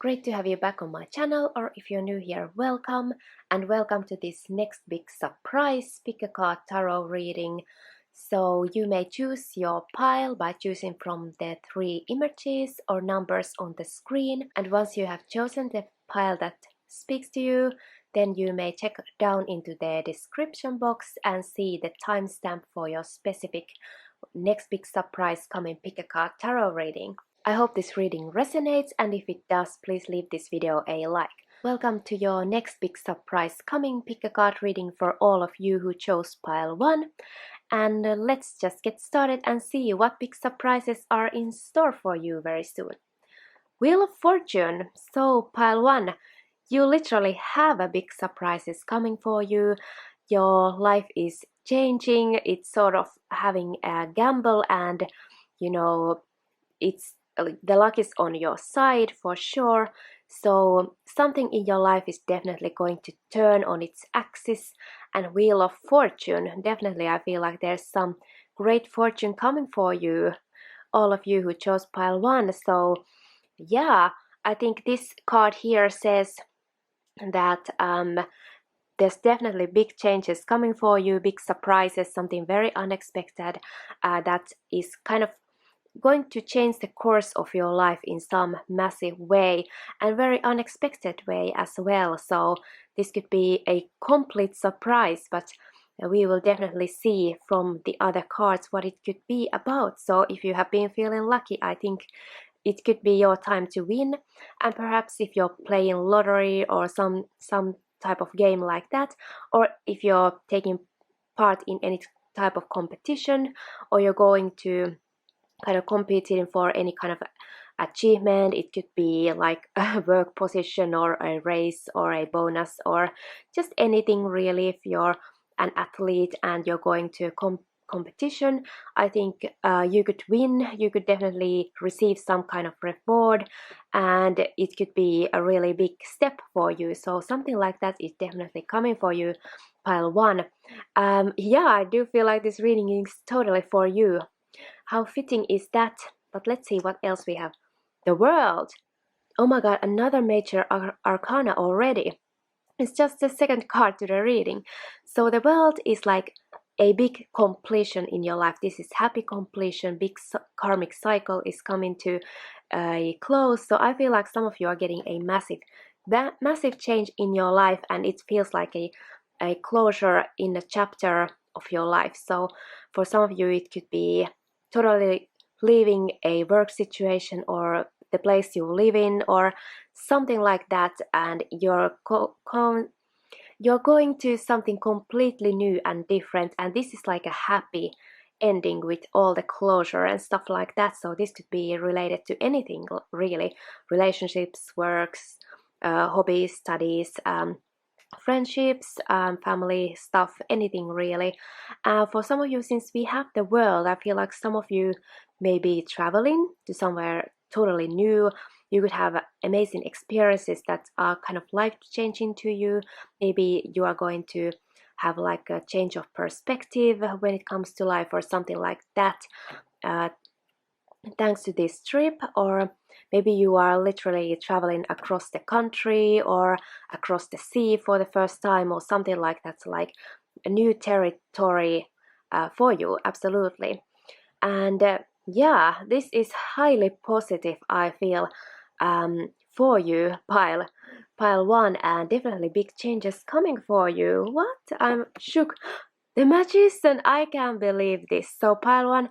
Great to have you back on my channel, or if you're new here, welcome, and welcome to this next big surprise pick a card tarot reading. So you may choose your pile by choosing from the 3 images or numbers on the screen, and once you have chosen the pile that speaks to you, then you may check down into the description box and see the timestamp for your specific next big surprise coming pick a card tarot reading. I hope this reading resonates, and if it does, please leave this video a like. Welcome to your next big surprise coming pick a card reading for all of you who chose pile 1. And let's just get started and see what big surprises are in store for you very soon. Wheel of Fortune. So pile 1, you literally have a big surprises coming for you. Your life is changing. It's sort of having a gamble, and it's the luck is on your side for sure. So something in your life is definitely going to turn on its axis. And Wheel of Fortune, definitely I feel like there's some great fortune coming for you, all of you who chose pile 1. So yeah, I think this card here says that there's definitely big changes coming for you, big surprises, something very unexpected that is kind of going to change the course of your life in some massive way, and very unexpected way as well. So this could be a complete surprise, but we will definitely see from the other cards what it could be about. So if you have been feeling lucky, I think it could be your time to win. And perhaps if you're playing lottery or some type of game like that, or if you're taking part in any type of competition, or you're going to kind of competing for any kind of achievement. It could be like a work position or a race or a bonus or just anything really. If you're an athlete and you're going to competition, I think you could win. You could definitely receive some kind of reward, and it could be a really big step for you. So something like that is definitely coming for you, pile 1. Yeah, I do feel like this reading is totally for you. How fitting is that? But let's see what else we have. The World. Oh my god, another major arcana already. It's just the second card to the reading. So the World is like a big completion in your life. This is happy completion. Big karmic cycle is coming to a close. So I feel like some of you are getting a massive change in your life, and it feels like a closure in a chapter of your life. So for some of you it could be totally leaving a work situation or the place you live in or something like that, and you're going to something completely new and different, and this is like a happy ending with all the closure and stuff like that. So this could be related to anything really: relationships, works, hobbies, studies, friendships, family stuff, anything really. For some of you, since we have the World, I feel like some of you may be traveling to somewhere totally new. You could have amazing experiences that are kind of life-changing to you. Maybe you are going to have like a change of perspective when it comes to life or something like that, thanks to this trip. Or maybe you are literally traveling across the country or across the sea for the first time or something like that, like a new territory for you, absolutely. And yeah, this is highly positive, I feel, for you, pile 1, and definitely big changes coming for you. What? I'm shook. The Magician, I can't believe this. So pile 1,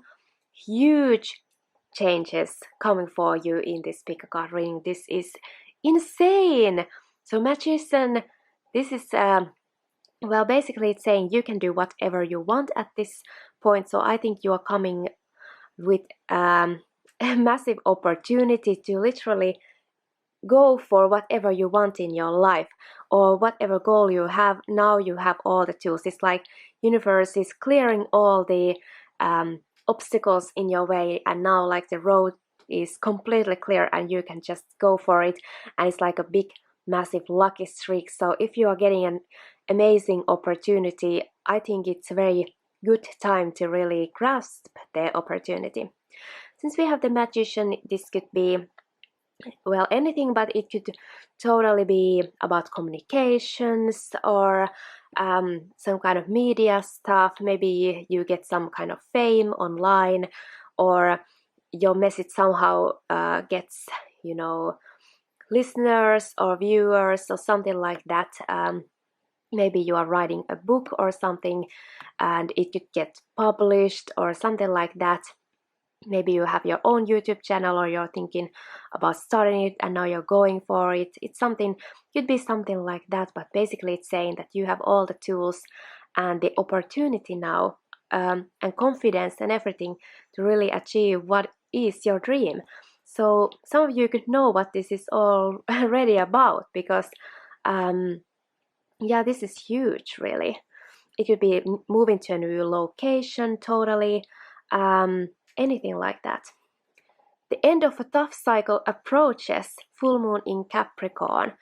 huge changes coming for you in this pick a card reading. This is insane. So Magician, this is well, basically it's saying you can do whatever you want at this point. So I think you are coming with a massive opportunity to literally go for whatever you want in your life or whatever goal you have. Now you have all the tools. It's like universe is clearing all the obstacles in your way, and now like the road is completely clear and you can just go for it, and it's like a big massive lucky streak. So if you are getting an amazing opportunity, I think it's a very good time to really grasp the opportunity. Since we have the Magician, this could be well, anything, but it could totally be about communications or some kind of media stuff. Maybe you get some kind of fame online, or your message somehow gets, you know, listeners or viewers or something like that. Maybe you are writing a book or something and it could get published or something like that. Maybe you have your own YouTube channel or you're thinking about starting it and now you're going for it. It's something, could be something like that, but basically it's saying that you have all the tools and the opportunity now, and confidence and everything to really achieve what is your dream. So some of you could know what this is already about, because yeah, this is huge, really. It could be moving to a new location totally, anything like that. The end of a tough cycle approaches, full moon in Capricorn.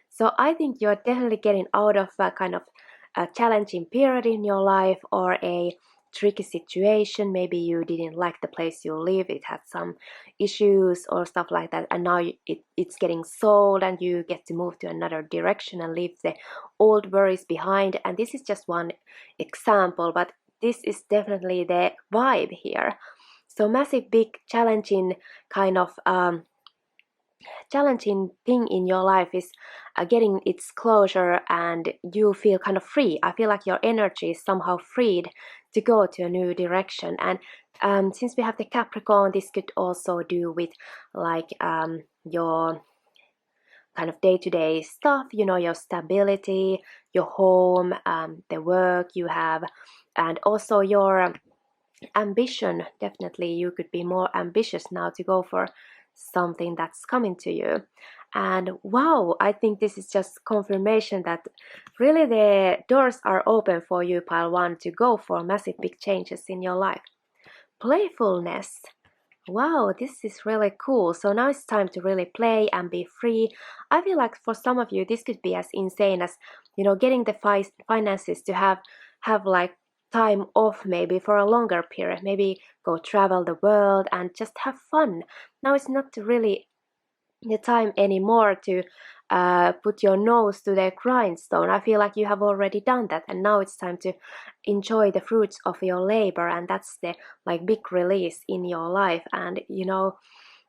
So I think you're definitely getting out of a kind of a challenging period in your life or a tricky situation. Maybe you didn't like the place you live, it had some issues or stuff like that, and now it's getting sold and you get to move to another direction and leave the old worries behind. And this is just one example, but this is definitely the vibe here. So massive, big, challenging kind of challenging thing in your life is getting its closure, and you feel kind of free. I feel like your energy is somehow freed to go to a new direction. And since we have the Capricorn, this could also do with like your kind of day-to-day stuff, you know, your stability, your home, the work you have, and also your ambition. Definitely you could be more ambitious now to go for something that's coming to you. And wow, I think this is just confirmation that really the doors are open for you, pile one, to go for massive big changes in your life. Playfulness. Wow, this is really cool. So now it's time to really play and be free. I feel like for some of you this could be as insane as, you know, getting the finances to have like time off maybe for a longer period. Maybe go travel the world and just have fun. Now it's not really the time anymore to put your nose to the grindstone. I feel like you have already done that, and now it's time to enjoy the fruits of your labor, and that's the like big release in your life. And you know,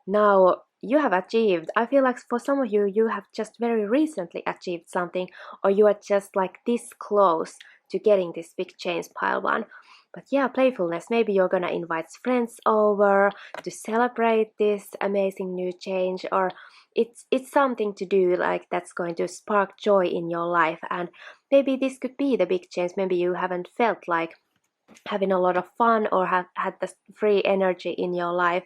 now you have achieved. I feel like for some of you, you have just very recently achieved something, or you are just like this close to getting this big change, pile one. But yeah, playfulness. Maybe you're gonna invite friends over to celebrate this amazing new change, or it's something to do like that's going to spark joy in your life. And maybe this could be the big change. Maybe you haven't felt like having a lot of fun or have had the free energy in your life.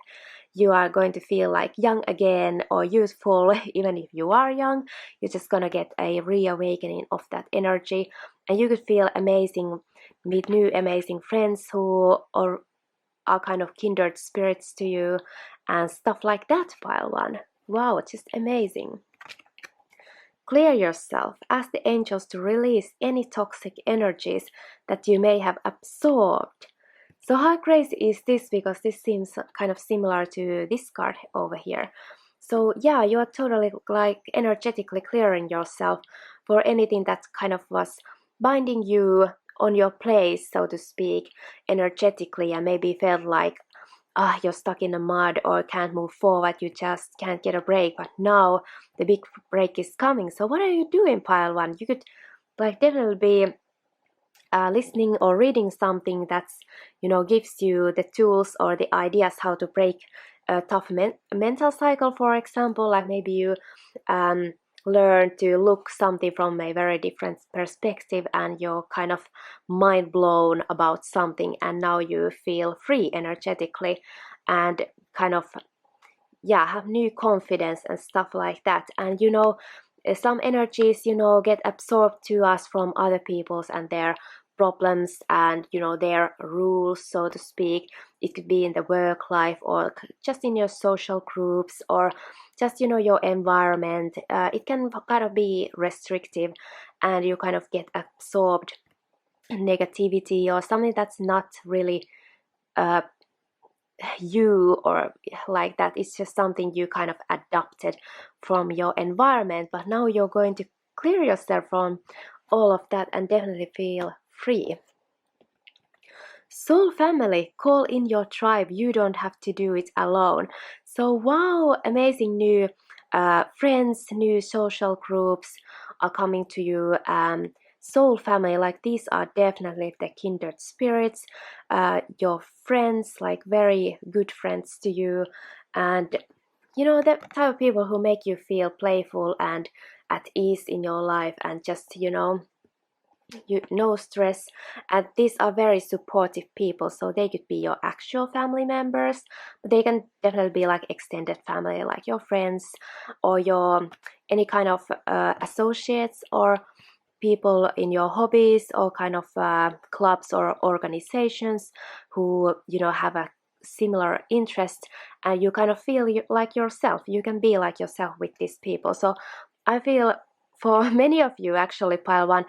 You are going to feel like young again or youthful. Even if you are young, you're just gonna get a reawakening of that energy, and you could feel amazing, meet new amazing friends who are kind of kindred spirits to you and stuff like that, pile one. Wow, it's just amazing. Clear yourself, ask the angels to release any toxic energies that you may have absorbed. So how crazy is this? Because this seems kind of similar to this card over here. So yeah, you are totally like energetically clearing yourself for anything that kind of was binding you on your place, so to speak, energetically, and maybe felt like you're stuck in the mud or can't move forward, you just can't get a break. But now the big break is coming. So what are you doing, pile one? You could like definitely be listening or reading something that's, you know, gives you the tools or the ideas how to break a tough mental cycle, for example. Like maybe you learn to look something from a very different perspective and you're kind of mind blown about something, and now you feel free energetically and kind of, yeah, have new confidence and stuff like that. And you know, some energies, you know, get absorbed to us from other people's and their problems and, you know, their rules, so to speak. It could be in the work life or just in your social groups or just, you know, your environment. It can kind of be restrictive and you kind of get absorbed in negativity or something that's not really uh, you or like that. It's just something you kind of adopted from your environment, but now you're going to clear yourself from all of that and definitely feel free. Soul family, call in your tribe. You don't have to do it alone. So, wow, amazing new friends, new social groups are coming to you. Soul family, like these are definitely the kindred spirits, your friends, like very good friends to you, and you know, the type of people who make you feel playful and at ease in your life, and just, you know, no stress. And these are very supportive people, so they could be your actual family members, but they can definitely be like extended family, like your friends or your any kind of associates or people in your hobbies or kind of clubs or organizations who, you know, have a similar interest, and you kind of feel like yourself. You can be like yourself with these people. So I feel for many of you, actually, pile one,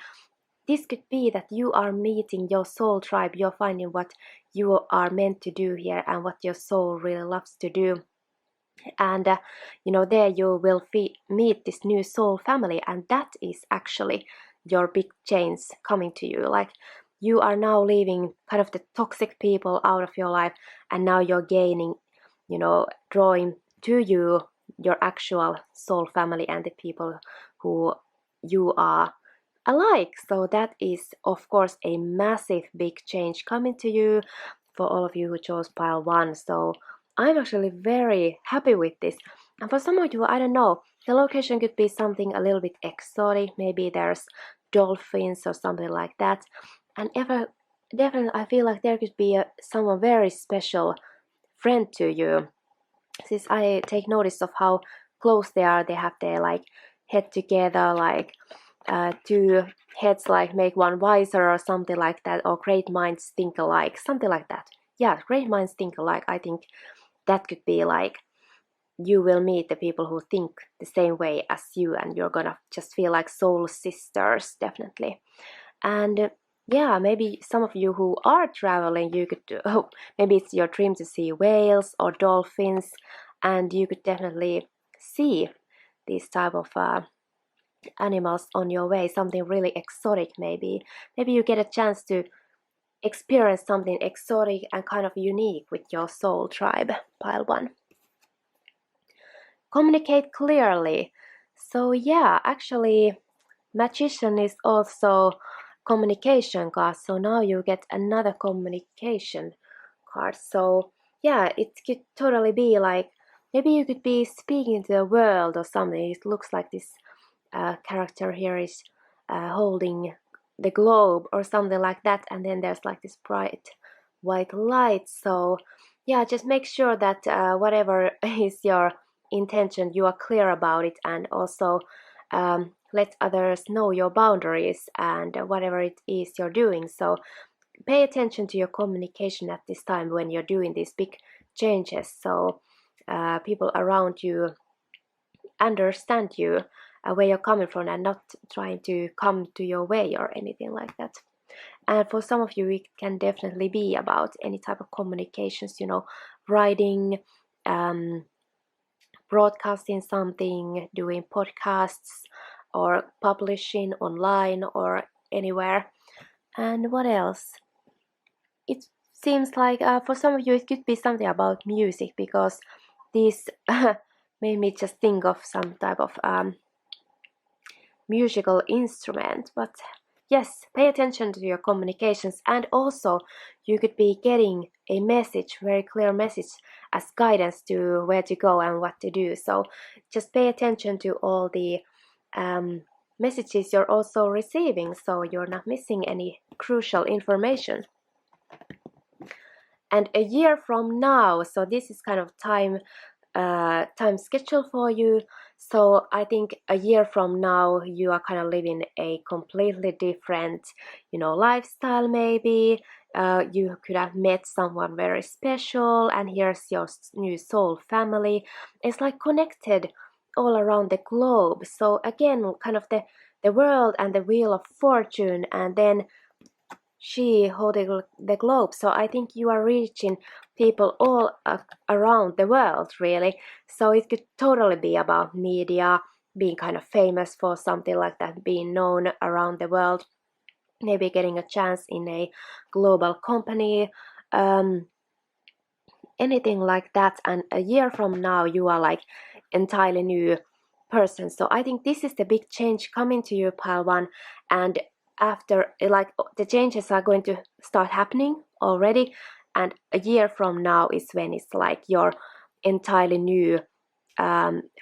this could be that you are meeting your soul tribe. You're finding what you are meant to do here and what your soul really loves to do. And you know, there you will meet this new soul family, and that is actually your big change coming to you. Like, you are now leaving kind of the toxic people out of your life, and now you're gaining, you know, drawing to you your actual soul family and the people who you are alike. So that is, of course, a massive big change coming to you for all of you who chose pile one. So I'm actually very happy with this. And for some of you, I don't know, the location could be something a little bit exotic. Maybe there's dolphins or something like that. And definitely, I feel like there could be someone very special friend to you. Since I take notice of how close they are, they have their like head together, like two heads like make one wiser or something like that, or great minds think alike, something like that. Yeah, great minds think alike. I think that could be like you will meet the people who think the same way as you, and you're gonna just feel like soul sisters, definitely. And yeah, maybe some of you who are traveling, you could oh, maybe it's your dream to see whales or dolphins, and you could definitely see these type of animals on your way, something really exotic. Maybe you get a chance to experience something exotic and kind of unique with your soul tribe, pile one. Communicate clearly. So yeah, actually, magician is also communication card, so now you get another communication card. So yeah, it could totally be like, maybe you could be speaking to the world or something. It looks like this character here is holding the globe or something like that, and then there's like this bright white light. So yeah, just make sure that whatever is your intention, you are clear about it, and also let others know your boundaries and whatever it is you're doing. So pay attention to your communication at this time when you're doing these big changes, so people around you understand you, where you're coming from, and not trying to come to your way or anything like that. And for some of you, it can definitely be about any type of communications, you know, writing, um, broadcasting something, doing podcasts, or publishing online or anywhere. And what else? It seems like for some of you, it could be something about music, because this made me just think of some type of musical instrument. But yes, pay attention to your communications, and also you could be getting a message, very clear message, as guidance to where to go and what to do. So just pay attention to all the messages you're also receiving, so you're not missing any crucial information. And a year from now, so this is kind of time schedule for you. So I think a year from now you are kind of living a completely different, you know, lifestyle. Maybe you could have met someone very special, and here's your new soul family. It's like connected all around the globe. So again, kind of the world and the wheel of fortune, and then she holding the globe. So I think you are reaching people all around the world, really. So it could totally be about media, being kind of famous for something like that, being known around the world, maybe getting a chance in a global company, anything like that. And a year from now, you are like entirely new person. So I think this is the big change coming to you, pile one. And after, like, the changes are going to start happening already, and a year from now is when it's like your entirely new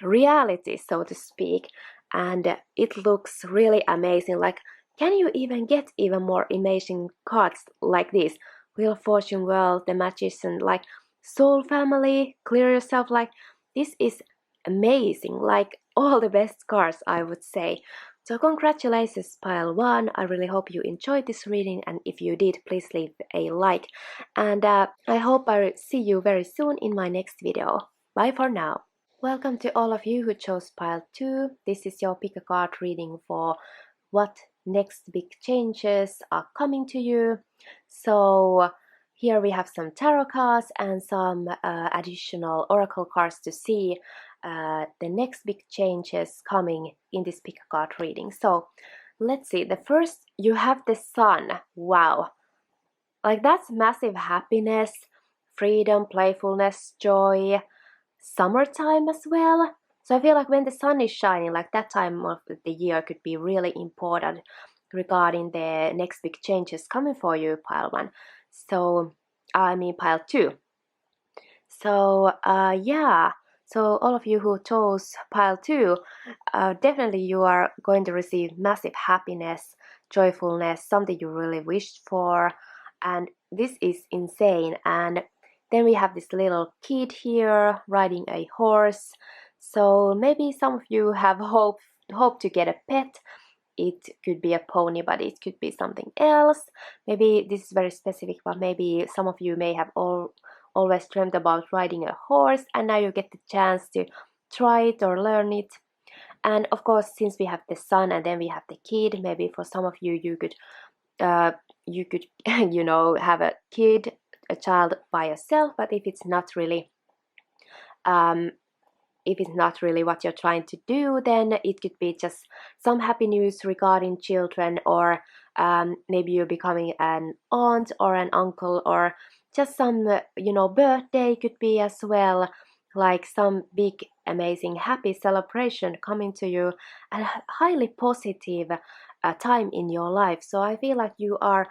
reality, so to speak. And it looks really amazing. Like, can you even get even more amazing cards like this? Wheel of Fortune, World, the Magician, like Soul Family, Clear Yourself. Like, this is amazing. Like, all the best cards, I would say. So congratulations, pile one. I really hope you enjoyed this reading, and if you did, please leave a like. And I hope I see you very soon in my next video. Bye for now. Welcome to all of you who chose pile 2. This is your pick a card reading for what next big changes are coming to you. So here we have some tarot cards and some additional oracle cards to see the next big changes coming in this pick a card reading. So let's see. The first, you have the Sun. Wow. Like, that's massive happiness, freedom, playfulness, joy, summertime as well. So I feel like when the sun is shining, like that time of the year could be really important regarding the next big changes coming for you, pile one. So I mean pile two. So yeah. So all of you who chose pile two, definitely you are going to receive massive happiness, joyfulness, something you really wished for, and this is insane. And then we have this little kid here riding a horse. So maybe some of you have hope to get a pet. It could be a pony, but it could be something else. Maybe this is very specific, but maybe some of you may have always dreamt about riding a horse, and now you get the chance to try it or learn it. And of course, since we have the Sun and then we have the kid, maybe for some of you, you could you know, have a kid, a child by yourself. But if it's not really what you're trying to do, then it could be just some happy news regarding children, or maybe you're becoming an aunt or an uncle, or just some birthday could be as well, like some big amazing happy celebration coming to you, a highly positive time in your life. So I feel like you are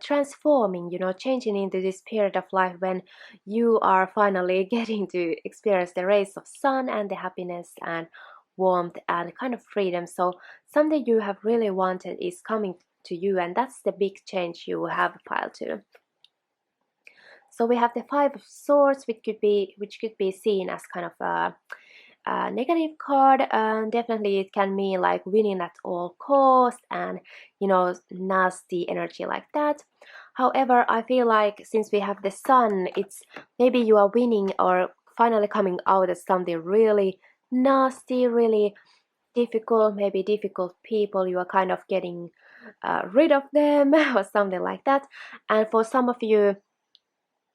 transforming, changing into this period of life when you are finally getting to experience the rays of sun and the happiness and warmth and kind of freedom. So something you have really wanted is coming to you, and that's the big change you have pile two. So we have the Five of Swords, which could be seen as kind of a negative card. Definitely it can mean like winning at all costs and nasty energy like that. However, I feel like since we have the Sun, it's maybe you are winning or finally coming out as something really nasty, really difficult, maybe difficult people. You are kind of getting rid of them or something like that. And for some of you,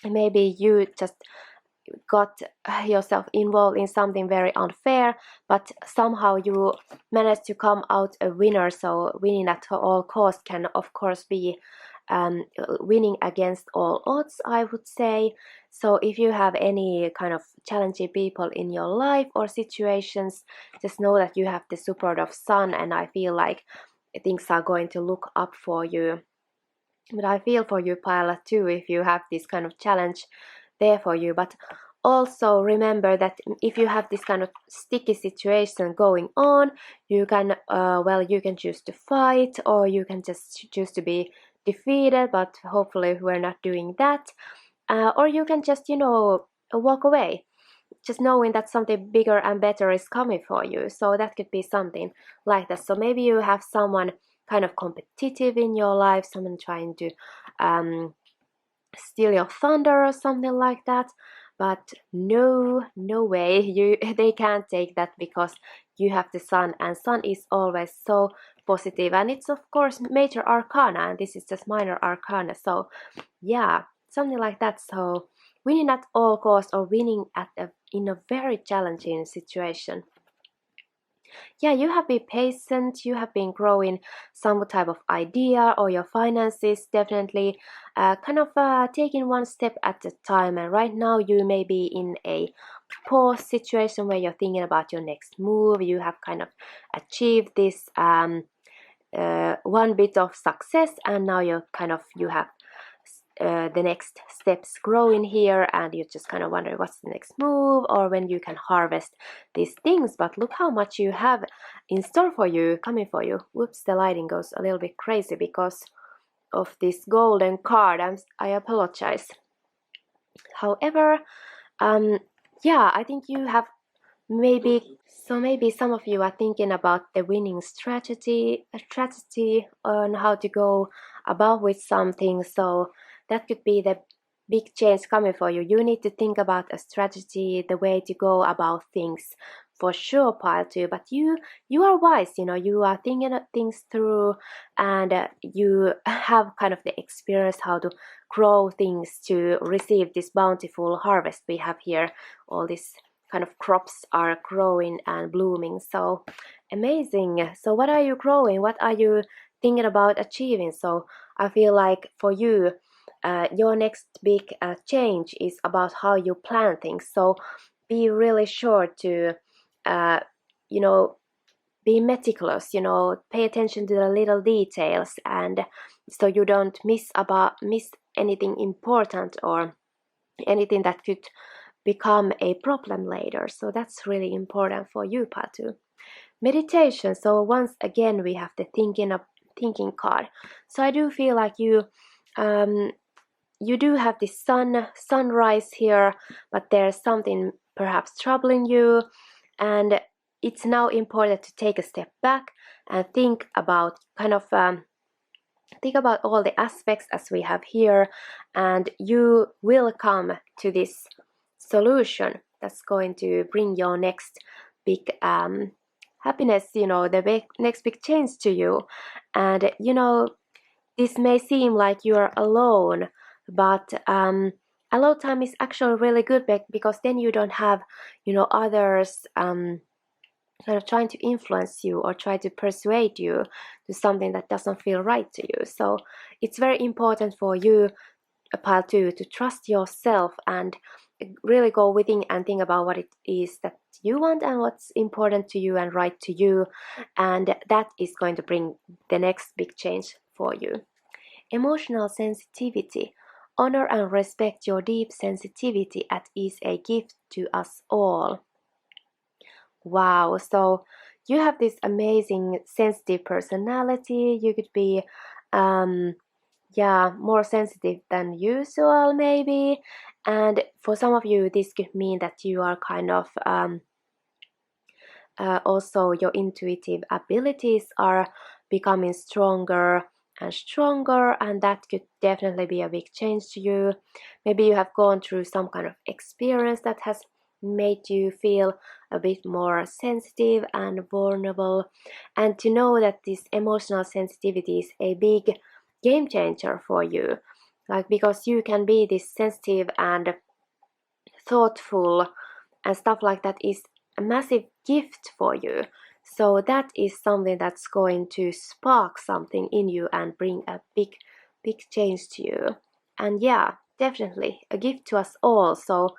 maybe you just got yourself involved in something very unfair, but somehow you managed to come out a winner. So winning at all costs can of course be winning against all odds, I would say. So if you have any kind of challenging people in your life or situations, just know that you have the support of Sun, and I feel like things are going to look up for you. But I feel for you, pilot, too, if you have this kind of challenge there for you. But also remember that if you have this kind of sticky situation going on, you can you can choose to fight, or you can just choose to be defeated, but hopefully we're not doing that. Or you can just walk away, just knowing that something bigger and better is coming for you. So that could be something like that. So maybe you have someone kind of competitive in your life, someone trying to steal your thunder or something like that. but no way, they can't take that, because you have the sun, and sun is always so positive, and it's of course major arcana, and this is just minor arcana. So yeah, something like that. So winning at all costs, or winning in a very challenging situation. Yeah, you have been patient, you have been growing some type of idea, or your finances definitely kind of taking one step at a time. And right now you may be in a pause situation where you're thinking about your next move. You have kind of achieved this one bit of success, and now you have the next steps growing here, and you just kind of wonder what's the next move, or when you can harvest these things. But look how much you have in store for you, coming for you. Whoops, the lighting goes a little bit crazy because of this golden card. I apologize. However, yeah, I think you have maybe some of you are thinking about the winning strategy, a strategy on how to go about with something. So that could be the big change coming for you. You need to think about a strategy, the way to go about things, for sure, pile 2. But you are wise, you are thinking things through, and you have kind of the experience how to grow things to receive this bountiful harvest we have here. All this kind of crops are growing and blooming, so amazing. So what are you growing, what are you thinking about achieving? So I feel like for you, your next big change is about how you plan things. So be really sure to uh, you know be meticulous, pay attention to the little details, and so you don't miss anything important, or anything that could become a problem later. So that's really important for you, Patu. Meditation. So once again we have the thinking card. So I do feel like you do have this sunrise here, but there's something perhaps troubling you, and it's now important to take a step back and think about all the aspects as we have here, and you will come to this solution that's going to bring your next big happiness, the next big change to you. And this may seem like you are alone, but alone time is actually really good, because then you don't have others kind of trying to influence you or try to persuade you to something that doesn't feel right to you. So it's very important for you, pile 2, to trust yourself and really go within and think about what it is that you want and what's important to you and right to you, and that is going to bring the next big change for you. Emotional sensitivity. Honor and respect your deep sensitivity, as is a gift to us all. Wow, so you have this amazing sensitive personality. You could be more sensitive than usual maybe, and for some of you this could mean that you are kind of also your intuitive abilities are becoming stronger and stronger, and that could definitely be a big change to you. Maybe you have gone through some kind of experience that has made you feel a bit more sensitive and vulnerable, and to know that this emotional sensitivity is a big game changer for you, like, because you can be this sensitive and thoughtful and stuff like that is a massive gift for you. So that is something that's going to spark something in you and bring a big change to you. And yeah, definitely a gift to us all. So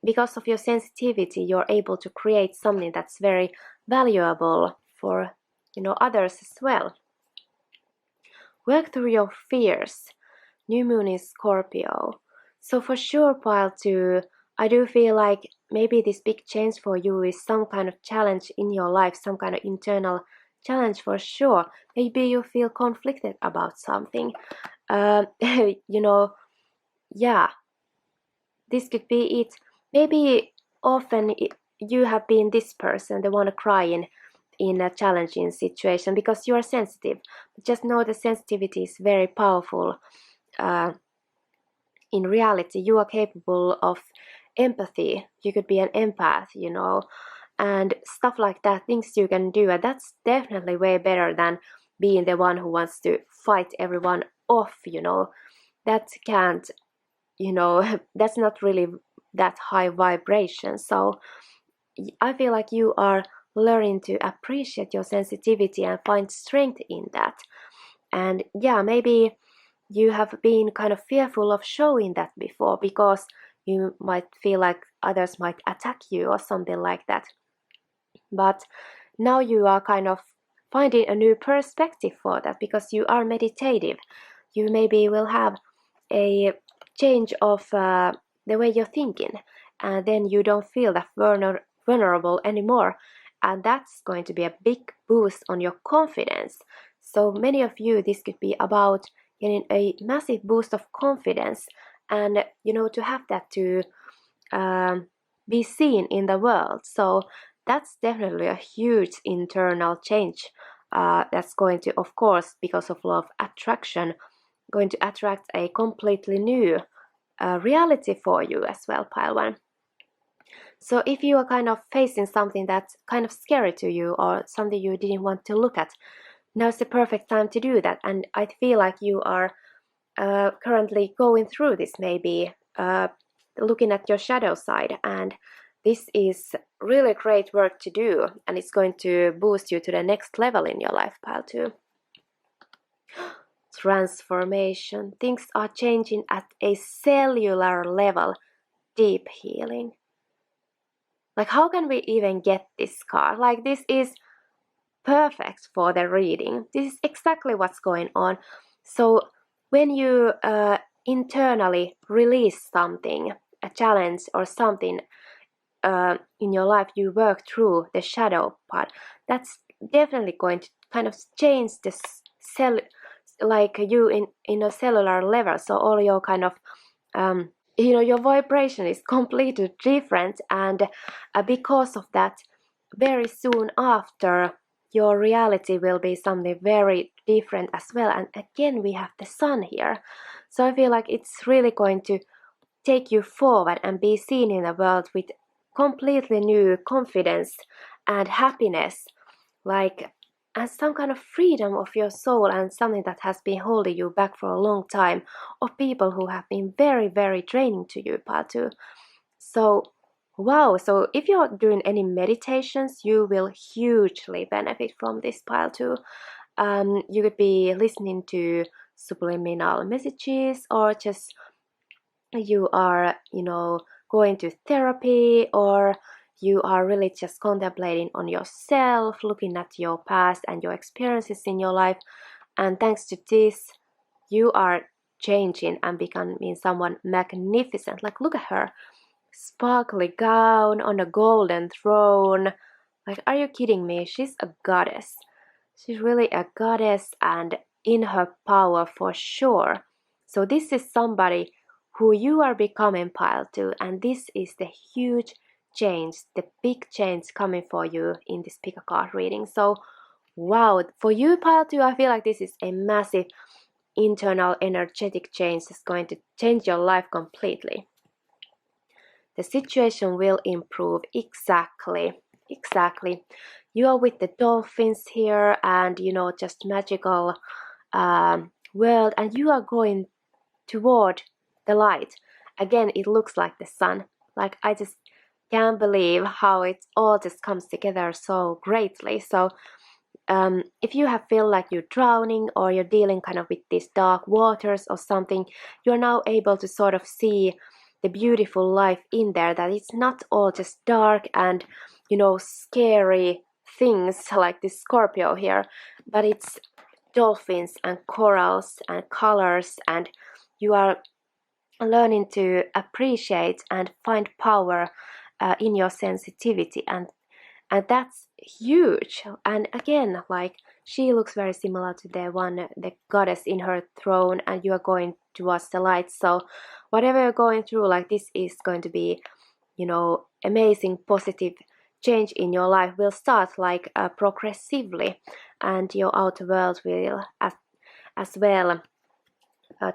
because of your sensitivity, you're able to create something that's very valuable for others as well. Work through your fears. New moon in Scorpio. So for sure, pile 2, I do feel like maybe this big change for you is some kind of challenge in your life, some kind of internal challenge for sure. Maybe you feel conflicted about something. Yeah, this could be it. Maybe often you have been this person, the one crying in a challenging situation because you are sensitive. But just know the sensitivity is very powerful. In reality, you are capable of empathy. You could be an empath, you know, and stuff like that, things you can do. And that's definitely way better than being the one who wants to fight everyone off, you know. That can't, you know, that's not really that high vibration. So I feel like you are learning to appreciate your sensitivity and find strength in that. And yeah, maybe you have been kind of fearful of showing that before because you might feel like others might attack you or something like that. But now you are kind of finding a new perspective for that because you are meditative. You maybe will have a change of the way you're thinking, and then you don't feel that vulnerable anymore. And that's going to be a big boost on your confidence. So many of you, this could be about getting a massive boost of confidence, and you know, to have that to be seen in the world. So that's definitely a huge internal change that's going to, of course, because of law of attraction, going to attract a completely new reality for you as well, pile one. So if you are kind of facing something that's kind of scary to you or something you didn't want to look at, now's the perfect time to do that. And I feel like you are currently going through this, maybe looking at your shadow side, and this is really great work to do, and it's going to boost you to the next level in your life, pile 2. Transformation. Things are changing at a cellular level. Deep healing. Like, how can we even get this card? Like, this is perfect for the reading. This is exactly what's going on. So when you internally release something, a challenge or something in your life, you work through the shadow part, that's definitely going to kind of change the cell, like you in a cellular level. So all your kind of you know, your vibration is completely different, and because of that, very soon after, your reality will be something very different as well. And again, we have the sun here, so I feel like it's really going to take you forward and be seen in the world with completely new confidence and happiness, like, and some kind of freedom of your soul, and something that has been holding you back for a long time, of people who have been very, very draining to you, part 2. So wow, so if you're doing any meditations, you will hugely benefit from this, pile 2. You could be listening to subliminal messages, or just you are, you know, going to therapy, or you are really just contemplating on yourself, looking at your past and your experiences in your life. And thanks to this, you are changing and becoming someone magnificent. Like, look at her, sparkly gown on a golden throne. Like, are you kidding me? She's a goddess. She's really a goddess and in her power for sure. So this is somebody who you are becoming, pile 2, and this is the huge change, the big change coming for you in this pick a card reading. So wow, for you, pile 2, I feel like this is a massive internal energetic change that's going to change your life completely. The situation will improve. Exactly. You are with the dolphins here, and you know, just magical world, and you are going toward the light. Again, it looks like the sun. Like, I just can't believe how it all just comes together so greatly. So if you have feel like you're drowning, or you're dealing kind of with these dark waters or something, you're now able to sort of see the beautiful life in there, that it's not all just dark and, you know, scary things like this Scorpio here, but it's dolphins and corals and colors, and you are learning to appreciate and find power in your sensitivity, and that's huge. And again, like, she looks very similar to the goddess in her throne, and you are going towards the light. So whatever you're going through, like, this is going to be, you know, amazing positive change in your life will start like progressively, and your outer world will as well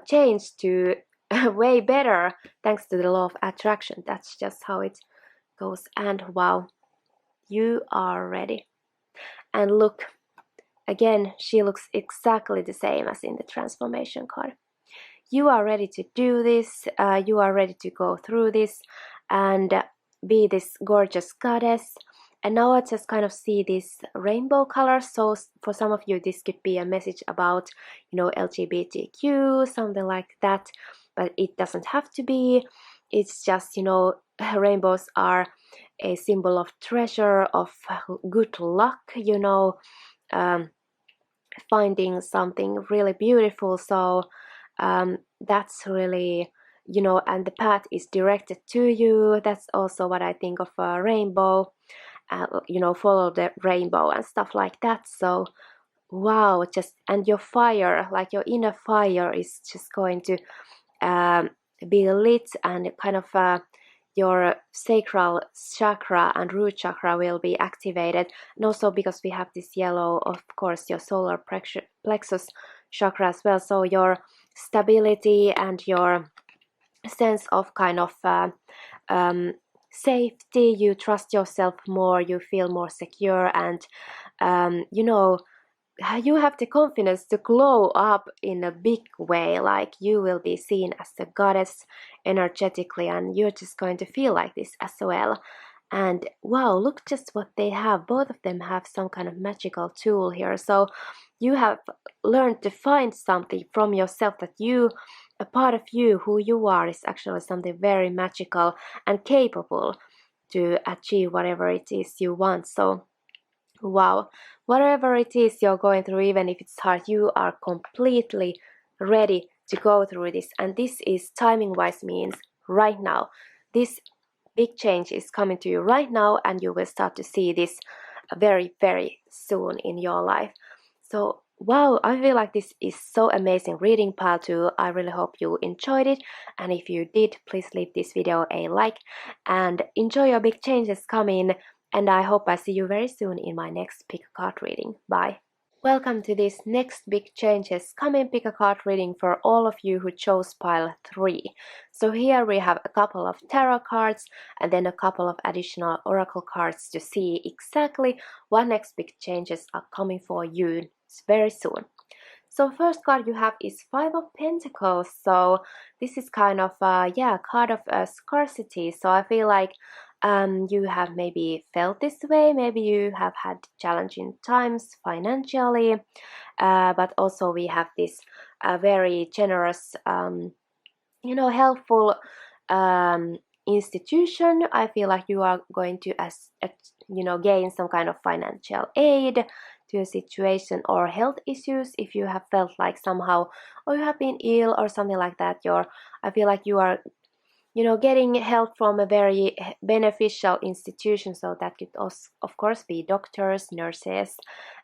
change to way better thanks to the law of attraction. That's just how it goes. And wow, you are ready. And look, again, she looks exactly the same as in the transformation card. You are ready to do this, you are ready to go through this and be this gorgeous goddess. And now I just kind of see this rainbow color, so for some of you this could be a message about, you know, LGBTQ, something like that, but it doesn't have to be. It's just, you know, rainbows are a symbol of treasure, of good luck, you know, um, finding something really beautiful. So that's really, you know, and the path is directed to you. That's also what I think of a rainbow. You know, follow the rainbow and stuff like that. So wow, just, and your fire, like your inner fire is just going to um, be lit, and kind of your sacral chakra and root chakra will be activated. And also because we have this yellow, of course, your solar plexus chakra as well. So your stability and your sense of kind of safety, you trust yourself more, you feel more secure, and you know, you have the confidence to glow up in a big way, like you will be seen as a goddess energetically, and you're just going to feel like this as well. And wow, look just what they have. Both of them have some kind of magical tool here. So you have learned to find something from yourself, that you, a part of you, who you are, is actually something very magical and capable to achieve whatever it is you want. So wow, whatever it is you're going through, even if it's hard, you are completely ready to go through this. And this is timing wise, means right now. This big change is coming to you right now, and you will start to see this very, very soon in your life. So wow, I feel like this is so amazing reading, pile 2. I really hope you enjoyed it, and if you did, please leave this video a like and enjoy your big changes coming. And I hope I see you very soon in my next pick a card reading. Bye. Welcome to this next big changes coming pick a card reading for all of you who chose pile 3. So here we have a couple of tarot cards and then a couple of additional oracle cards to see exactly what next big changes are coming for you very soon. So first card you have is Five of Pentacles. So this is kind of card of scarcity. So I feel like you have maybe felt this way. Maybe you have had challenging times financially, but also we have this very generous, you know, helpful institution. I feel like you are going to you know, gain some kind of financial aid to a situation, or health issues if you have felt like somehow, or you have been ill or something like that. I feel like you are, you know, getting help from a very beneficial institution. So that could also, of course, be doctors, nurses,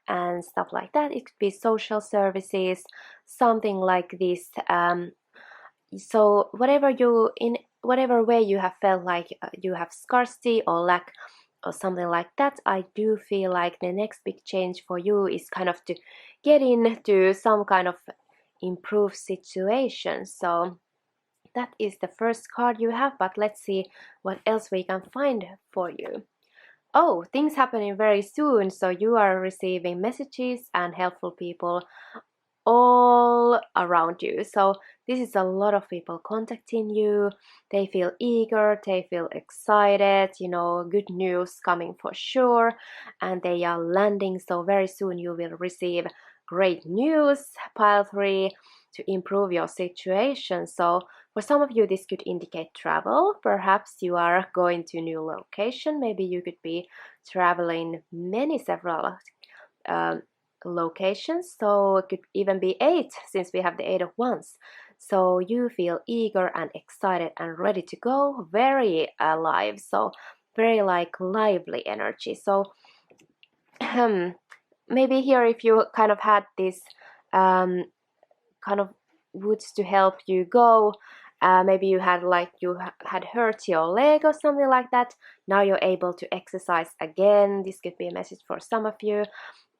and stuff like that. It could be social services, something like this. So in whatever way you have felt like you have scarcity or lack or something like that, I do feel like the next big change for you is kind of to get into some kind of improved situation. So that is the first card you have, but let's see what else we can find for you. Oh, things happening very soon, so you are receiving messages and helpful people all around you. So this is a lot of people contacting you. They feel eager, they feel excited, you know, good news coming for sure, and they are landing. So very soon you will receive great news, pile 3, to improve your situation. So for some of you this could indicate travel. Perhaps you are going to a new location. Maybe you could be traveling several locations, so it could even be 8, since we have the 8 of Wands. So you feel eager and excited and ready to go, very alive, so very like lively energy. So maybe here, if you kind of had this kind of woods to help you go, maybe you had had hurt your leg or something like that. Now you're able to exercise again. This could be a message for some of you.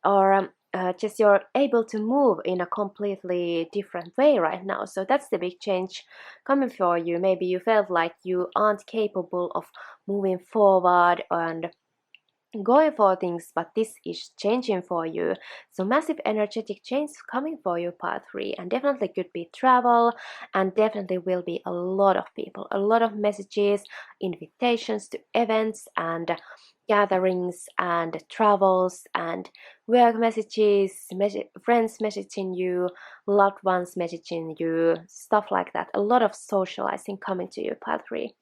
Or just you're able to move in a completely different way right now. So that's the big change coming for you. Maybe you felt like you aren't capable of moving forward and going for things, but this is changing for you. So massive energetic change coming for you, part 3, and definitely could be travel, and definitely will be a lot of people, a lot of messages, invitations to events and gatherings and travels and work messages, friends messaging you, loved ones messaging you, stuff like that. A lot of socializing coming to you, part 3.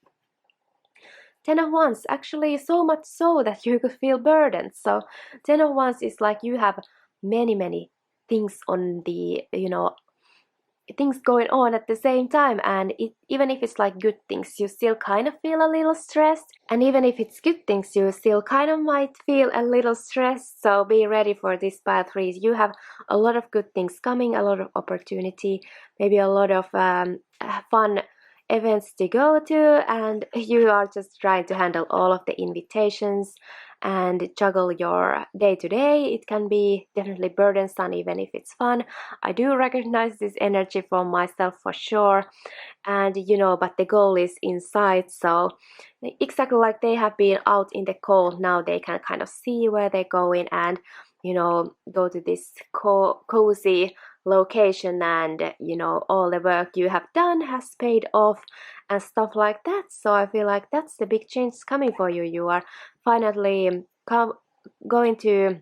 Ten of Wands, actually so much so that you could feel burdened. So Ten of Wands is like you have many things on the, things going on at the same time, and even if it's like good things, you still kind of feel a little stressed, and even if it's good things, you still kind of might feel a little stressed. So be ready for this, part 3. You have a lot of good things coming, a lot of opportunity, maybe a lot of fun events to go to, and you are just trying to handle all of the invitations and juggle your day to day. It can be definitely burdensome even if it's fun. I do recognize this energy from myself for sure, and but the goal is inside. So exactly like they have been out in the cold, now they can kind of see where they're going and go to this cozy location, and all the work you have done has paid off and stuff like that. So I feel like that's the big change coming for you. You are finally going to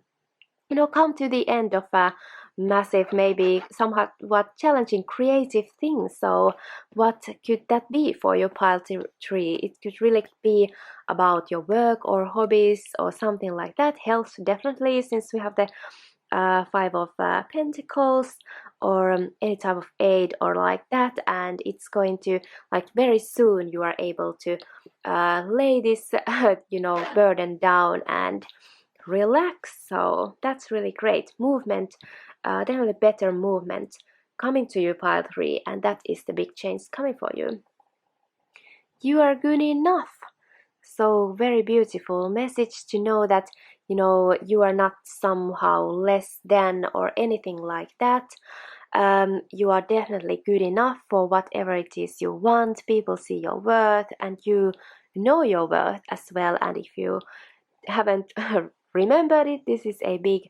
come to the end of a massive, maybe somewhat challenging creative thing. So what could that be for your pile 3? It could really be about your work or hobbies or something like that. Health, definitely, since we have the Five of Pentacles, or any type of aid or like that, and it's going to, like, very soon you are able to lay this burden down and relax. So that's really great movement, definitely better movement coming to you, pile 3, and that is the big change coming for you. You are good enough. So very beautiful message to know that you are not somehow less than or anything like that. You are definitely good enough for whatever it is you want. People see your worth, and you know your worth as well. And if you haven't remembered it, this is a big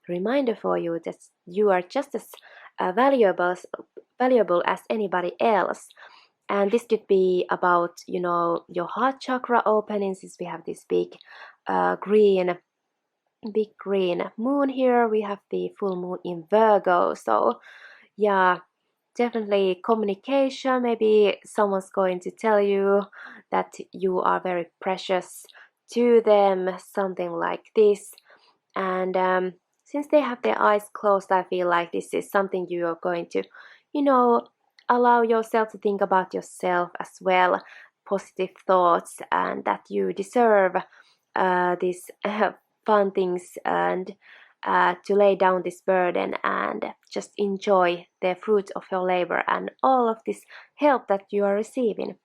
reminder for you that you are just as valuable as anybody else. And this could be about your heart chakra opening, since we have this big green moon here. We have the full moon in Virgo. So yeah, definitely communication. Maybe someone's going to tell you that you are very precious to them, something like this. And since they have their eyes closed, I feel like this is something you are going to allow yourself to think about yourself as well, positive thoughts, and that you deserve these fun things, and to lay down this burden and just enjoy the fruit of your labor and all of this help that you are receiving.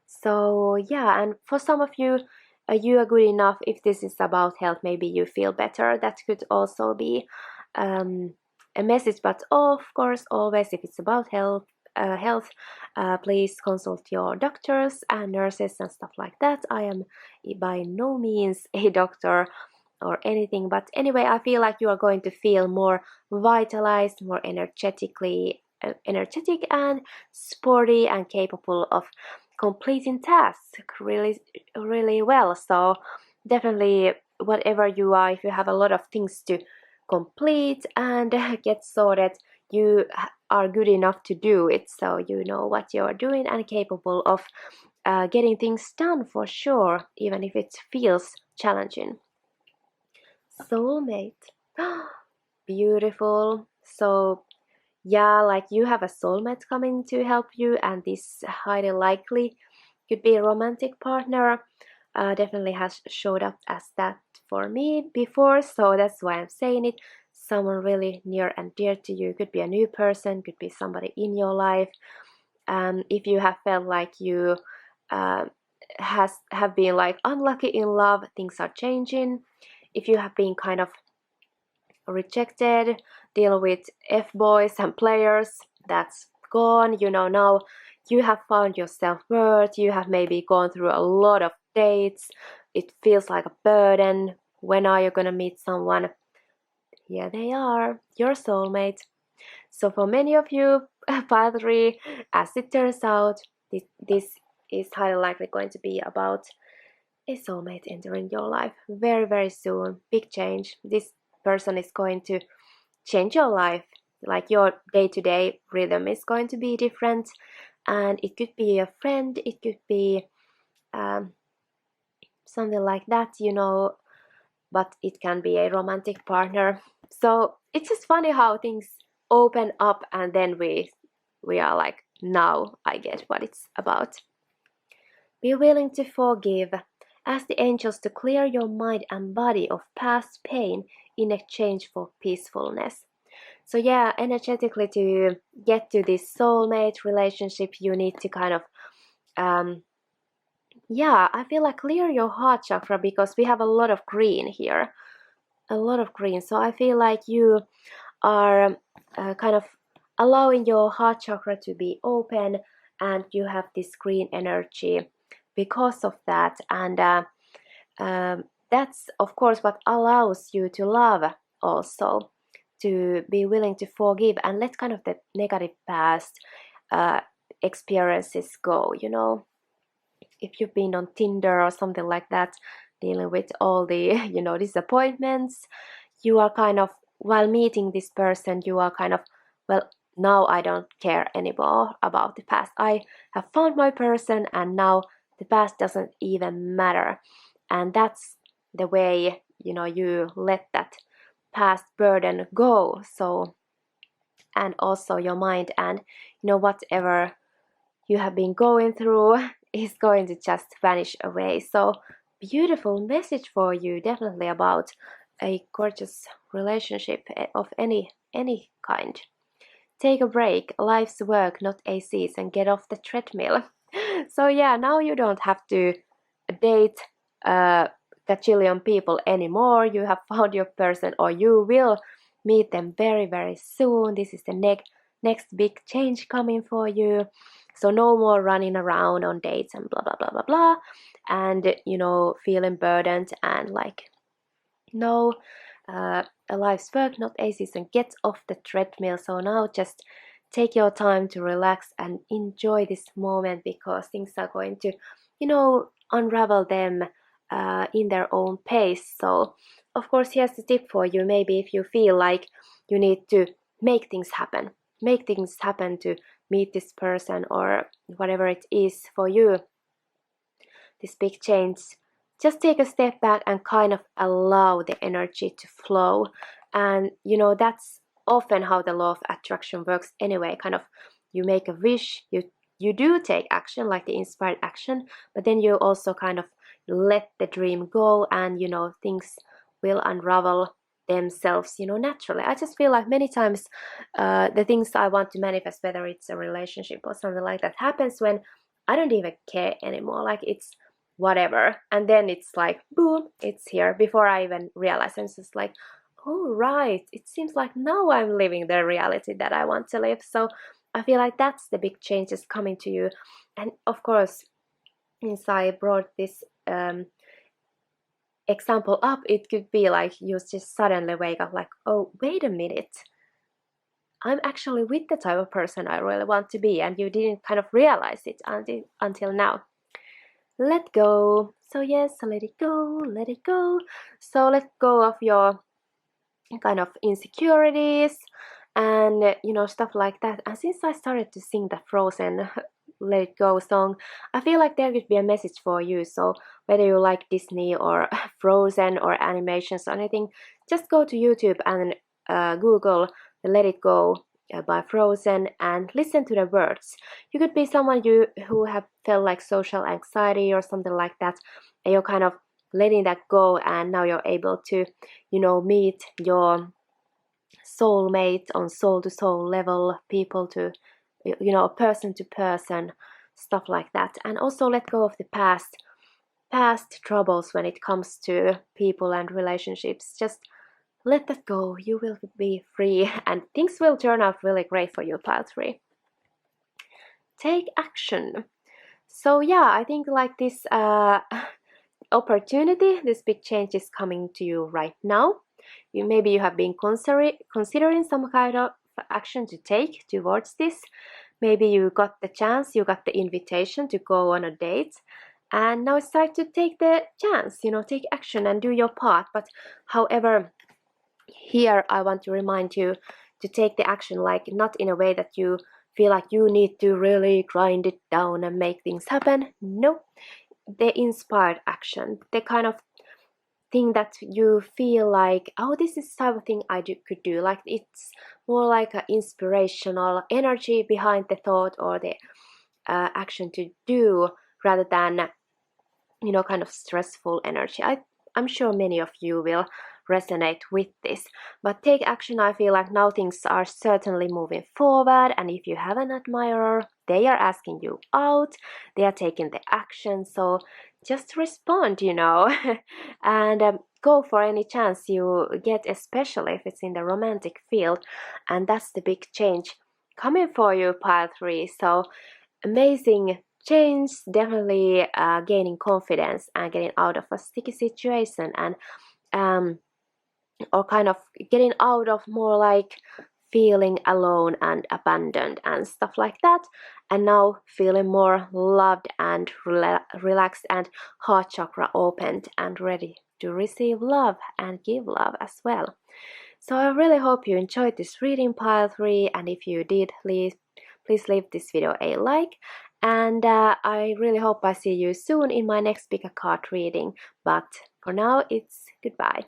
So yeah, and for some of you, you are good enough. If this is about health, maybe you feel better. That could also be a message. But of course, always, if it's about health, please consult your doctors and nurses and stuff like that. I am by no means a doctor or anything, but anyway, I feel like you are going to feel more vitalized, more energetic and sporty, and capable of completing tasks really well. So definitely, whatever you are, if you have a lot of things to complete and get sorted, you are good enough to do it. So you know what you are doing and capable of getting things done for sure, even if it feels challenging. Soulmate. Beautiful. So yeah, like you have a soulmate coming to help you, and this highly likely could be a romantic partner. Definitely has showed up as that for me before, so that's why I'm saying it. Someone really near and dear to you. Could be a new person, could be somebody in your life. If you have felt like you have been like unlucky in love, things are changing. If you have been kind of rejected, deal with F-boys and players, that's gone. Now you have found your self-worth, you have maybe gone through a lot of dates, it feels like a burden. When are you gonna meet someone? Here they are, your soulmate. So for many of you, part 3, as it turns out, this is highly likely going to be about a soulmate entering your life very, very soon. Big change. This person is going to change your life. Like your day-to-day rhythm is going to be different, and it could be a friend, it could be something like that, but it can be a romantic partner. So it's just funny how things open up, and then we are like, now I get what it's about. Be willing to forgive. Ask the angels to clear your mind and body of past pain in exchange for peacefulness. So yeah, energetically, to get to this soulmate relationship, you need to kind of I feel like clear your heart chakra, because we have a lot of green here, a lot of green. So I feel like you are kind of allowing your heart chakra to be open, and you have this green energy because of that. And that's of course what allows you to love also, to be willing to forgive and let kind of the negative past experiences go. If you've been on Tinder or something like that, dealing with all the disappointments, you are kind of, while meeting this person, you are kind of, well, now I don't care anymore about the past. I have found my person, and now the past doesn't even matter. And that's the way you let that past burden go. So, and also your mind, and whatever you have been going through is going to just vanish away. So beautiful message for you, definitely about a gorgeous relationship of any kind. Take a break, life's work, not a season, get off the treadmill. So yeah, now you don't have to date a gajillion people anymore. You have found your person, or you will meet them very, very soon. This is the next big change coming for you. So no more running around on dates and blah blah blah blah blah, and feeling burdened and like, no, a life's work, not a season. Get off the treadmill. So now just take your time to relax and enjoy this moment, because things are going to unravel them in their own pace. So of course, here's the tip for you. Maybe if you feel like you need to make things happen to meet this person, or whatever it is for you, this big change, just take a step back and kind of allow the energy to flow. And that's often how the law of attraction works anyway. Kind of, you make a wish, you do take action, like the inspired action, but then you also kind of let the dream go, and things will unravel themselves naturally. I just feel like many times the things I want to manifest, whether it's a relationship or something like that, happens when I don't even care anymore. Like, it's whatever, and then it's like, boom, it's here before I even realize. I'm just like, oh right, it seems like now I'm living the reality that I want to live. So I feel like that's the big changes coming to you. And of course, since I brought this example up, it could be like you just suddenly wake up like, oh wait a minute, I'm actually with the type of person I really want to be, and you didn't kind of realize it until now. Let go. So yes, let it go, let it go. So let go of your kind of insecurities and stuff like that. And since I started to sing the Frozen Let It Go song, I feel like there could be a message for you. So whether you like Disney or Frozen or animations or anything, just go to YouTube and Google Let It Go by Frozen and listen to the words. You could be someone who have felt like social anxiety or something like that, and you're kind of letting that go, and now you're able to meet your soulmate on soul to soul level, people to person to person, stuff like that. And also let go of the past troubles when it comes to people and relationships. Just let that go. You will be free and things will turn out really great for you, pile 3. Take action. So yeah, I think like this opportunity, this big change is coming to you right now. Maybe you have been considering some kind of action to take towards this. Maybe you got the chance, you got the invitation to go on a date, and now it's time to take the chance, take action and do your part. But however, here I want to remind you to take the action, like not in a way that you feel like you need to really grind it down and make things happen. No, the inspired action, the kind of thing that you feel like, oh, this is the type of thing could do. Like it's more like an inspirational energy behind the thought or the action to do, rather than kind of stressful energy. I'm sure many of you will resonate with this. But take action, I feel like now things are certainly moving forward, and if you have an admirer, they are asking you out, they are taking the action, so just respond, and go for any chance you get, especially if it's in the romantic field. And that's the big change coming for you, pile 3. So amazing change, definitely gaining confidence and getting out of a sticky situation, and or kind of getting out of more like feeling alone and abandoned and stuff like that, and now feeling more loved and relaxed and heart chakra opened and ready to receive love and give love as well. So I really hope you enjoyed this reading, pile 3, and if you did, please leave this video a like, and I really hope I see you soon in my next pick a card reading. But for now, it's goodbye.